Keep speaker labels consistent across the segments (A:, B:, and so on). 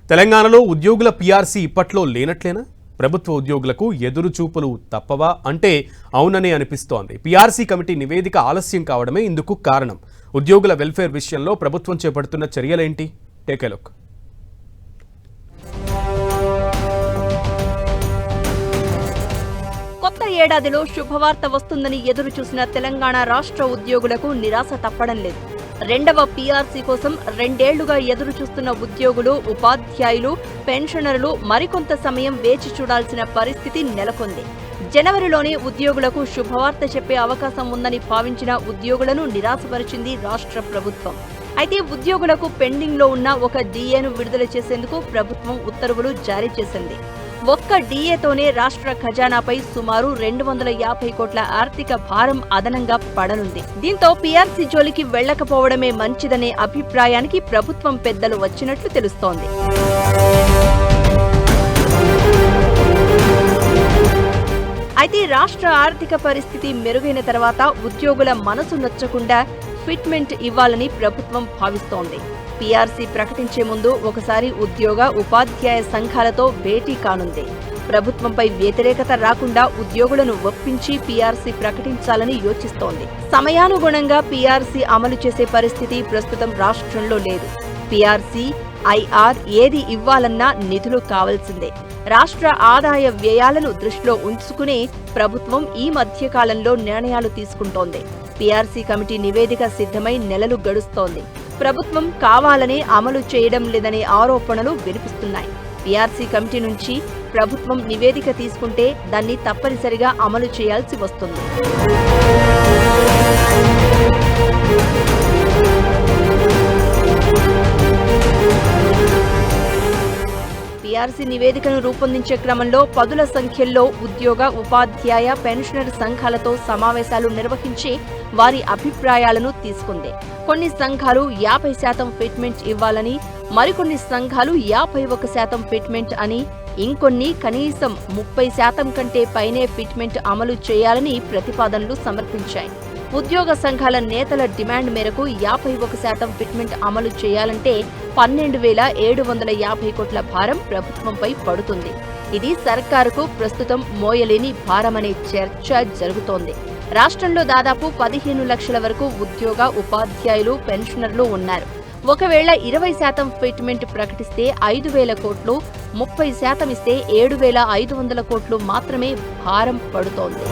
A: తెలంగాణలో ఉద్యోగుల పీఆర్సీ ఇప్పట్లో లేనట్లేనా? ప్రభుత్వ ఉద్యోగులకు ఎదురు చూపులు తప్పవా అంటే అవుననే అనిపిస్తోంది. పీఆర్సీ కమిటీ నివేదిక ఆలస్యం కావడమే ఇందుకు కారణం. ఉద్యోగుల వెల్ఫేర్ విషయంలో ప్రభుత్వం చేపడుతున్న చర్యలేంటి? Take a look.
B: కొత్త ఏడాదిలో శుభవార్త వస్తుందని ఎదురు చూసిన తెలంగాణ రాష్ట్ర ఉద్యోగులకు నిరాశ తప్పడం లేదు. రెండవ పీఆర్సీ కోసం 2 ఏళ్లుగా ఎదురు చూస్తున్న ఉద్యోగులు, ఉపాధ్యాయులు, పెన్షనర్లు మరికొంత సమయం వేచి చూడాల్సిన పరిస్థితి నెలకొంది. జనవరిలోనే ఉద్యోగులకు శుభవార్త చెప్పే అవకాశం ఉందని భావించిన ఉద్యోగులను నిరాశపరిచింది రాష్ట్ర ప్రభుత్వం. అయితే ఉద్యోగులకు పెండింగ్లో ఉన్న ఒక డీఏను విడుదల చేసేందుకు ప్రభుత్వం ఉత్తర్వులు జారీ చేసింది. ఒక్క డీఏతోనే రాష్ట్ర ఖజానాపై సుమారు 250 కోట్ల ఆర్థిక భారం అదనంగా పడనుంది. దీంతో పీఆర్సీ జోలికి వెళ్లకపోవడమే మంచిదనే అభిప్రాయానికి ప్రభుత్వం పెద్దలు వచ్చినట్లు తెలుస్తోంది. అయితే రాష్ట్ర ఆర్థిక పరిస్థితి మెరుగైన తర్వాత ఉద్యోగుల మనసు నొచ్చకుండా ఫిట్మెంట్ ఇవ్వాలని ప్రభుత్వం భావిస్తోంది. పీఆర్సీ ప్రకటించే ముందు ఒకసారి ఉద్యోగ, ఉపాధ్యాయ సంఘాలతో భేటీ కానుంది. ప్రభుత్వంపై వ్యతిరేకత రాకుండా ఉద్యోగులను ఒప్పించి పీఆర్సీ ప్రకటించాలని యోచిస్తోంది. సమయానుగుణంగా పీఆర్సీ అమలు చేసే పరిస్థితి ప్రస్తుతం రాష్ట్రంలో లేదు. పీఆర్సీ, ఐఆర్ ఏది ఇవ్వాలన్నా నిధులు కావాల్సిందే. రాష్ట్ర ఆదాయ వ్యయాలను దృష్టిలో ఉంచుకునే ప్రభుత్వం ఈ మధ్య కాలంలో నిర్ణయాలు తీసుకుంటోంది. పీఆర్సీ కమిటీ నివేదిక సిద్ధమై నెలలు గడుస్తోంది. ప్రభుత్వం కావాలనే అమలు చేయడం లేదనే ఆరోపణలు వినిపిస్తున్నాయి. పీఆర్సీ కమిటీ నుంచి ప్రభుత్వం నివేదిక తీసుకుంటే దాన్ని తప్పనిసరిగా అమలు చేయాల్సి వస్తుంది. పీఆర్సీ నివేదికను రూపొందించే క్రమంలో పదుల సంఖ్యలో ఉద్యోగ, ఉపాధ్యాయ, పెన్షనర్ సంఘాలతో సమావేశాలు నిర్వహించి వారి అభిప్రాయాలను తీసుకుంది. కొన్ని సంఘాలు 50% ఫిట్మెంట్ ఇవ్వాలని, మరికొన్ని సంఘాలు 51% ఫిట్మెంట్ అని, ఇంకొన్ని కనీసం 30% కంటే పైనే ఫిట్మెంట్ అమలు చేయాలని ప్రతిపాదనలు సమర్పించాయి. ఉద్యోగ సంఘాల నేతల డిమాండ్ మేరకు 51% ఫిట్మెంట్ అమలు చేయాలంటే 12,750 కోట్ల భారం ప్రభుత్వంపై పడుతుంది. ఇది సర్కారుకు ప్రస్తుతం మోయలేని భారమనే చర్చ జరుగుతోంది. రాష్ట్రంలో దాదాపు 15 లక్షల వరకు ఉద్యోగ, ఉపాధ్యాయులు, పెన్షనర్లు ఉన్నారు. ఒకవేళ 20% ఫిట్మెంట్ ప్రకటిస్తే 5,000 కోట్లు, 30% ఇస్తే 7,500 కోట్లు మాత్రమే భారం పడుతోంది.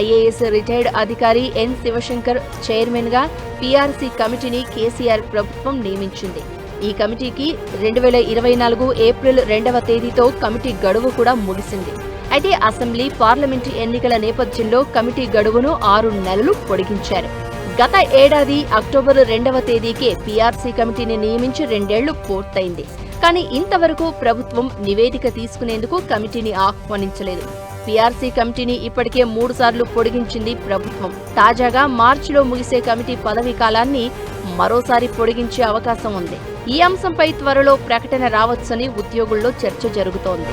B: ఐఏఎస్ రిటైర్డ్ అధికారి ఎన్ శివశంకర్ చైర్మన్ గా పీఆర్సీ కమిటీని కేసీఆర్ ప్రభుత్వం నియమించింది. ఈ కమిటీకి 2024 ఏప్రిల్ 2వ తేదీతో కమిటీ గడువు కూడా ముగిసింది. అయితే అసెంబ్లీ, పార్లమెంటు ఎన్నికల నేపథ్యంలో కమిటీ గడువును 6 నెలలు పొడిగించారు. గత ఏడాది అక్టోబర్ 2వ తేదీకే పీఆర్సీ కమిటీని నియమించి 2 ఏళ్లు పూర్తయింది. కానీ ఇంతవరకు ప్రభుత్వం నివేదిక తీసుకునేందుకు కమిటీని ఆహ్వానించలేదు. పీఆర్సీ కమిటీని ఇప్పటికే 3 సార్లు పొడిగించింది ప్రభుత్వం. తాజాగా మార్చిలో ముగిసే కమిటీ పదవీ కాలాన్ని మరోసారి పొడిగించే అవకాశం ఉంది. ఈ అంశంపై త్వరలో ప్రకటన రావచ్చని ఉద్యోగుల్లో చర్చ జరుగుతోంది.